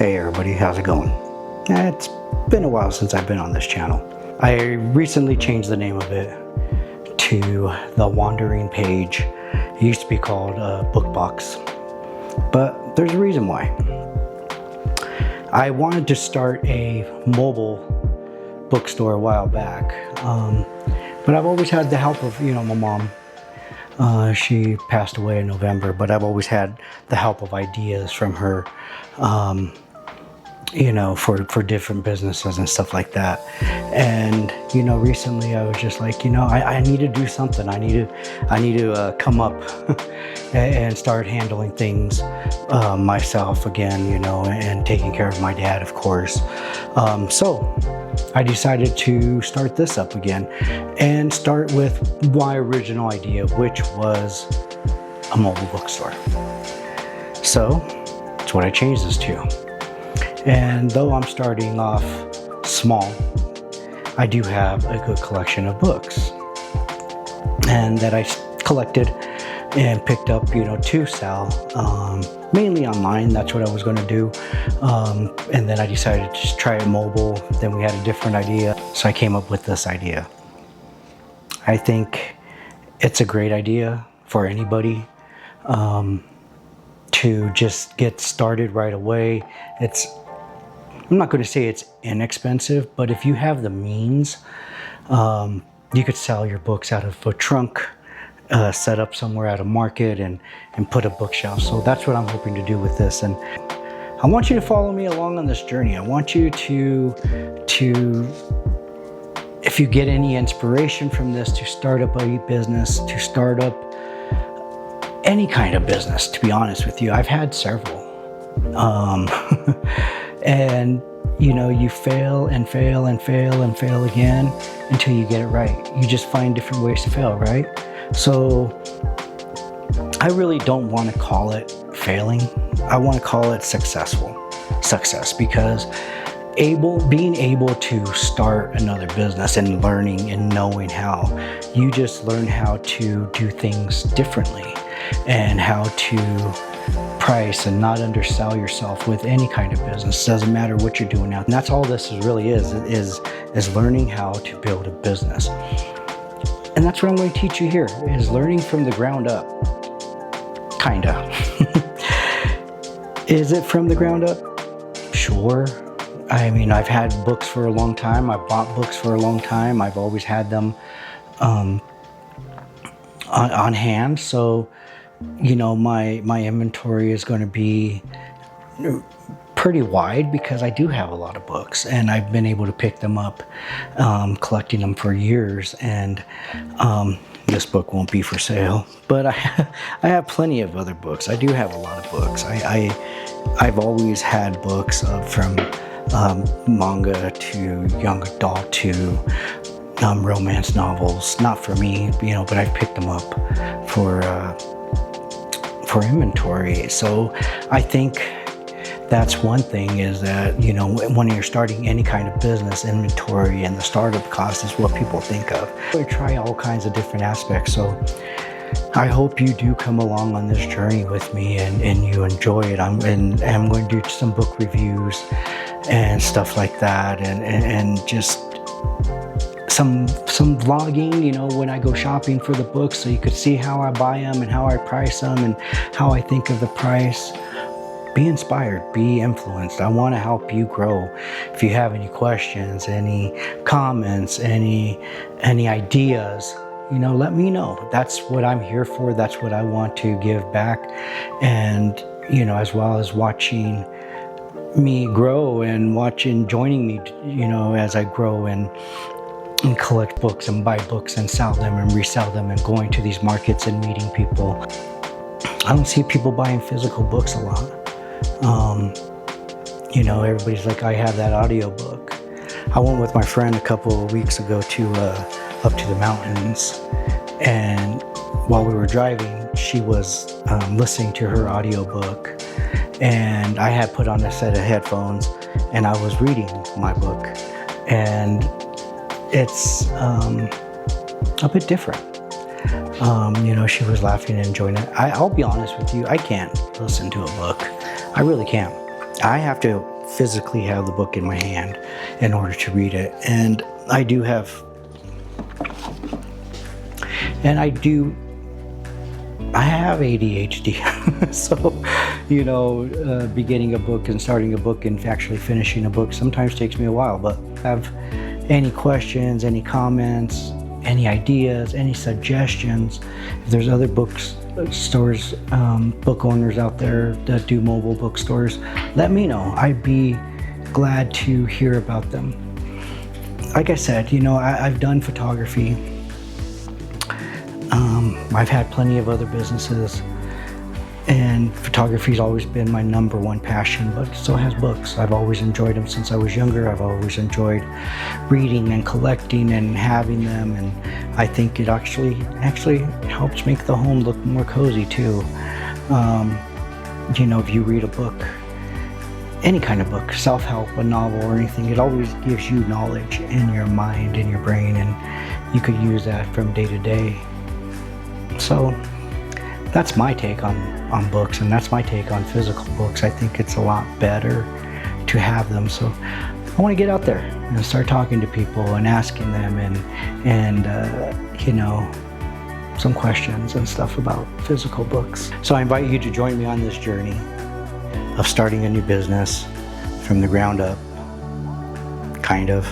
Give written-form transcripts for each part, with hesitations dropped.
Hey everybody, how's it going? It's been a while since I've been on this channel. I recently changed the name of it to The Wandering Page. It used to be called Bookbox, but there's a reason why. I wanted to start a mobile bookstore a while back, but I've always had the help of, my mom. She passed away in November, but I've always had the help of ideas from her, for different businesses and stuff like that. And, recently I was just like, I need to do something. I need to come up and start handling things myself again, and taking care of my dad, of course. So I decided to start this up again and start with my original idea, which was a mobile bookstore. So that's what I changed this to. And though I'm starting off small, I do have a good collection of books and that I collected and picked up, to sell, mainly online. That's what I was going to do. And then I decided to just try it mobile. Then we had a different idea. So I came up with this idea. I think it's a great idea for anybody to just get started right away. I'm not going to say it's inexpensive, but if you have the means, you could sell your books out of a trunk, set up somewhere at a market and put a bookshelf. So that's what I'm hoping to do with this. And I want you to follow me along on this journey. I want you to if you get any inspiration from this, to start up a business, to start up any kind of business, to be honest with you. I've had several. And you fail and fail and fail and fail again until you get it right. You just find different ways to fail, right? So I really don't want to call it failing. I want to call it success, because being able to start another business and learning and knowing how, you just learn how to do things differently and how to price and not undersell yourself with any kind of business. Doesn't matter what you're doing now. And that's all this really is learning how to build a business. And that's what I'm going to teach you here, is learning from the ground up. Kinda. Is it from the ground up? Sure. I mean, I've had books for a long time. I've bought books for a long time. I've always had them on hand. So my inventory is going to be pretty wide because I do have a lot of books and I've been able to pick them up, collecting them for years. And this book won't be for sale, but I have plenty of other books. I do have a lot of books. I've always had books from manga to young adult to romance novels. Not for me, but I've picked them up for inventory. So I think that's one thing, is that when you're starting any kind of business, inventory and the startup cost is what people think of. We try all kinds of different aspects. So I hope you do come along on this journey with me and you enjoy it. I'm going to do some book reviews and stuff like that, and just some vlogging, when I go shopping for the books, so you could see how I buy them and how I price them and how I think of the price. Be inspired, be influenced. I want to help you grow. If you have any questions, any comments, any ideas, let me know. That's what I'm here for. That's what I want to give back. And, as well as watching me grow and joining me, as I grow and collect books and buy books and sell them and resell them and going to these markets and meeting people. I don't see people buying physical books a lot. Everybody's like, I have that audiobook. I went with my friend a couple of weeks ago to up to the mountains, and while we were driving, she was listening to her audiobook, and I had put on a set of headphones and I was reading my book, and it's a bit different. She was laughing and enjoying it. I'll be honest with you, I can't listen to a book. I really can't. I have to physically have the book in my hand in order to read it. And I have ADHD. So, beginning a book and starting a book and actually finishing a book sometimes takes me a while. But have any questions, any comments, any ideas, any suggestions, if there's other bookstores, book owners out there that do mobile bookstores, let me know. I'd be glad to hear about them. Like I said, I've done photography. I've had plenty of other businesses, and photography's always been my number one passion, but so has books. I've always enjoyed them since I was younger. I've always enjoyed reading and collecting and having them, and I think it actually helps make the home look more cozy too. If you read a book, any kind of book, self-help, a novel or anything, it always gives you knowledge in your mind, in your brain, and you could use that from day to day. So that's my take on books, and that's my take on physical books. I think it's a lot better to have them. So I want to get out there and start talking to people and asking them and some questions and stuff about physical books. So I invite you to join me on this journey of starting a new business from the ground up, kind of,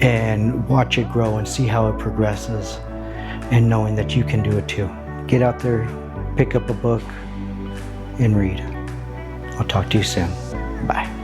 and watch it grow and see how it progresses, and knowing that you can do it too. Get out there, pick up a book, and read. I'll talk to you soon. Bye.